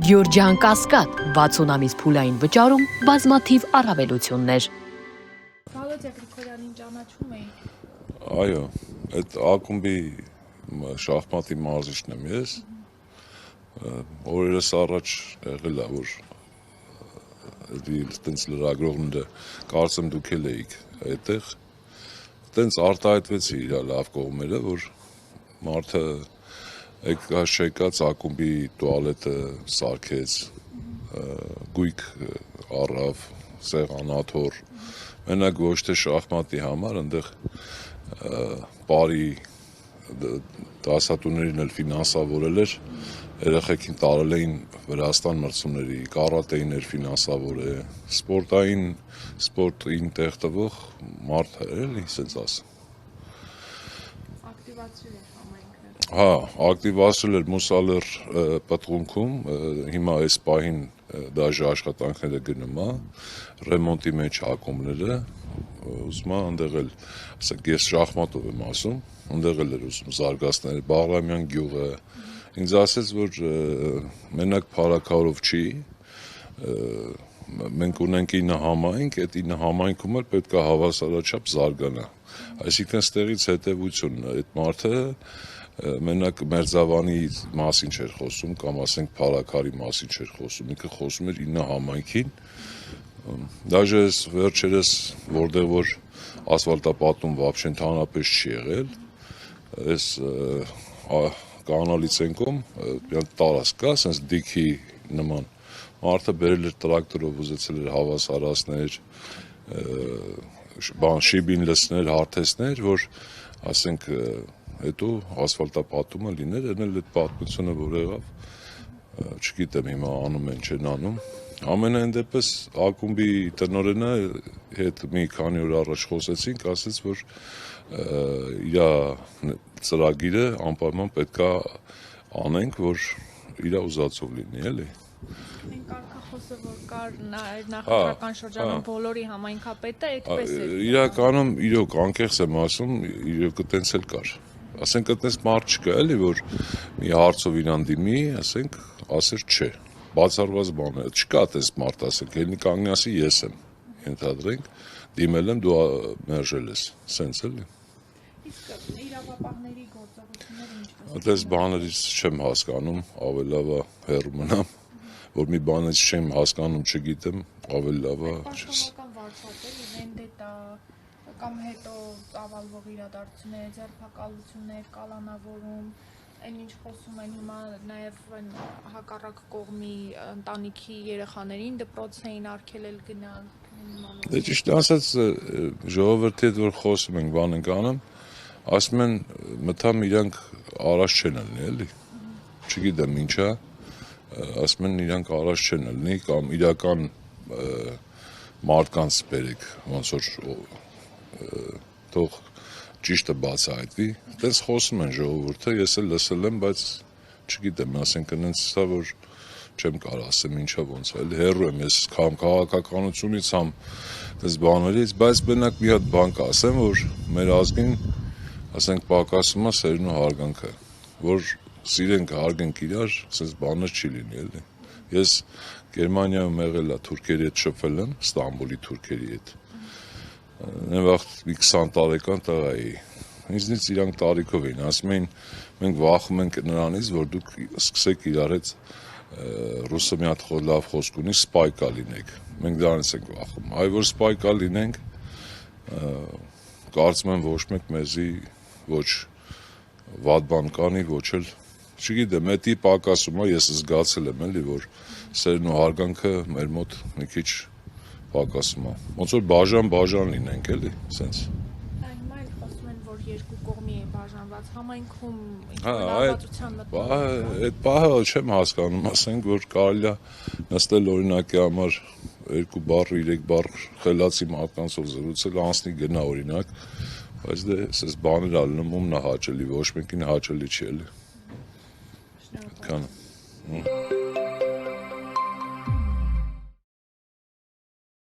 Գյորջյան Կասկադ 60 ամիս փուլային վճարում բազմաթիվ առավելություններ։ Վալոդիա Գրիգորյանին ճանաչում եք։ Այո, այդ ակումբի շախմատի մարզիչն եմ ես։ Օրերս առաջ եղել է, որ այդպես լրագրողները կարծեմ դուք էլ էիք այդտեղ։ Այդպես արտահայտվեցի իր լավ կողմերը, որ մարդը եկած ակումբի տուալետը սարքեց, գույք առավ, սեղանաթոռ, մենակ ոչ թե շախմատի համար, այնտեղ բարի դասատուներին էլ ֆինանսավորել էր, երեխեքին տարել էին Վրաստան մրցումների, կարատեին էր ֆինանսավորել, սպորտին տեղ տվող մարդ էր, էլի, ասենց ասեմ։ Ակտիվացրել եք համայնքը։ Հա, ակտիվացրել էր Մուսալեր պտղունքում, հիմա այս պահին դաժե աշխատանքները գնում է, ռեմոնտի մեջ ակումբները, ուզում է ընդեղ էլ, ասենք ես շախմատով եմ ասում, ընդեղ էլ էր ուզում զարգացնել Բաղրամյան գյուղը, ինձ ասեց, որ մենակ փարաքարով չի, մենք ունենք 9 համայնք, այդ 9 համայնքում էլ պետք է հավասարաչափ զարգանա, այսինքն ստեղից հետևություն, այդ մարդը մենակ Մերձավանի մասին չէր խոսում, կամ ասենք Փարաքարի մասին չէր խոսում, ինքը խոսում էր 9 համայնքին, դաժե այս վերջերս, որտեղ որ ասֆալտապատում вообще ընդհանրապես չի եղել, այս կանալիցենկում տարածք կա, ասենց դիքի նման, մարդը բերել էր տրակտորով, ուզեցել էր հավասարացնել, շիբին լցնել, հարթեցնել, որ ասենք հետո ասֆալտապատումը լիներ, այն էլ այդ պատմությունը, որ եղավ, չգիտեմ հիմա անում են, չեն անում, ամենայն դեպս ակումբի տնօրենը հետ մի քանի օր առաջ խոսեցինք, ասեց, որ իր ծրագիրը անպայման պետք է անենք, որ իր ուզածով լինի, էլի։ Այն կարգախոսը, որ կար նախընտրական շրջանում բոլորի համայնքապետը, այդպես է։ Իրականում իրոք անկեղծ եմ ասում, իրոք այտենց էլ կար։ Ասենք այտենց մարդ չկա, էլի, որ մի հարցով իրան դիմի, ասենք, ասեր չէ։ Բացառված բան է, չկա այտենց մարդ, ասենք, ելնի կանգնի ասի ես եմ, ենթադրենք, դիմել եմ, դու մերժել ես, սենց էլի։ Իսկ իրավապահների գործողությունները ինչ։ Այդպես բաներից չեմ հասկանում, ավելի լավ է հեռու մնամ, որ մի բանից չեմ հասկանում, չգիտեմ, ավելի լավ է չես։ Պաշտոնական վարչապետը, վենդետա կամ հետո ծավալվող իրադարձություններ, ձերբակալություններ, կալանավորում, այն ինչ խոսում են հիմա նաև հակառակ կողմի ընտանիքի երեխաներին դպրոց էին արգելել գնալ։ Դե ճիշտ ասած, ժողովրդի հետ որ խոսում ենք, բան ենք անում, ասում են մտամ իրանք առաջ չեն ելնի, էլի, չգիտեմ ինչա, ասում են իրանք առաջ չեն ելնի, կամ իրական մարդկանց բերեք, ոնց որ թող ճիշտը բացահայտվի, այդպես խոսում են ժողովուրդը, ես էլ լսել եմ, բայց չգիտեմ, ասենք այնց սա, որ չեմ կարող ասեմ ինչա ոնց է, էլի հեռու եմ ես կամ քաղաքականությունից, կամ այդպես բաներից, բայց մենակ մի հատ բան կասեմ, որ մեր ազգին, ասենք պակասում է սերն ու հարգանքը, որ սիրենք, հարգենք իրար, ասես բաներ չի լինի, էլի։ Ես Գերմանիայում եղել եմ, թուրքերի հետ շփվել եմ, Ստամբուլի թուրքերի հետ։ Այն վաղ մի 20 տարեկան տղա էի։ Ինձնից իրանք տարիքով էին, ասում էին, մենք վախում ենք նրանից, որ դուք սկսեք իրար հետ ռուսը մի հատ լավ խոսք ունի, սպայկա լինեք։ Մենք դրանից ենք վախում։ Այ որ սպայկա լինենք, կարծում եմ ոչ մեկ մեզի ոչ վատ բան կանի, ոչ էլ չգիտեմ, էդի պակասում է, ես զգացել եմ, էլի, որ սերն ու հարգանքը մեր մոտ մի քիչ պակասում է։ Ոնց որ բաժան լինենք, էլի, սենց։ Հիմա էլ խոսում են, որ երկու կողմի է բաժանված համայնքում, Հա, լավացության մտնում։ այդ պահը չեմ հասկանում, ասենք, որ կարելի է նստել օրինակի համար 2 բառ, 3 բառ խելացի մարդկանցով զրուցել, անցնի գնա օրինակ, բայց դե ասես բաներ ալնում ումն է հաճելի, ոչ մեկին հաճելի չի, էլի։ Շնորհակալ եմ։